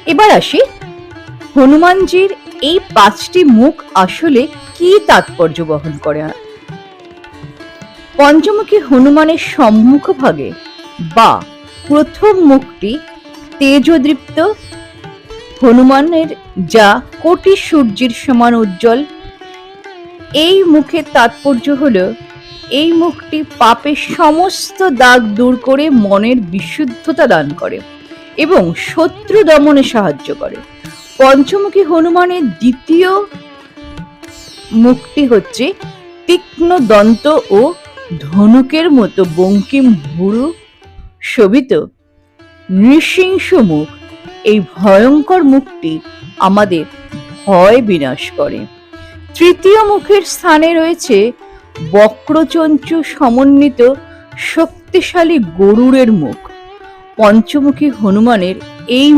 এবার আসি হনুমানজির এই 5টি মুখ আসলে কি তাৎপর্য বহন করে। পঞ্চমুখী হনুমানের সম্মুখভাগে বা প্রথম মুখটি তেজদীপ্ত হনুমানের, যা কোটি সূর্যের সমান উজ্জ্বল। এই মুখের তাৎপর্য হলো এই মুখটি পাপের সমস্ত দাগ দূর করে মনের বিশুদ্ধতা দান করে এবং শত্রু দমনে সাহায্য করে। পঞ্চমুখী হনুমানের দ্বিতীয় মুখটি হচ্ছে তীক্ষ্ণ দন্ত ও ধনুকের মতো বঙ্কিম ভুরু শোভিত নৃশংস মুখ। এই ভয়ঙ্কর মুখটি আমাদের ভয় বিনাশ করে। তৃতীয় মুখের স্থানে রয়েছে বক্রচঞ্চু সমন্বিত শক্তিশালী গরুড়ের মুখ। পঞ্চমুখী হনুমানের এই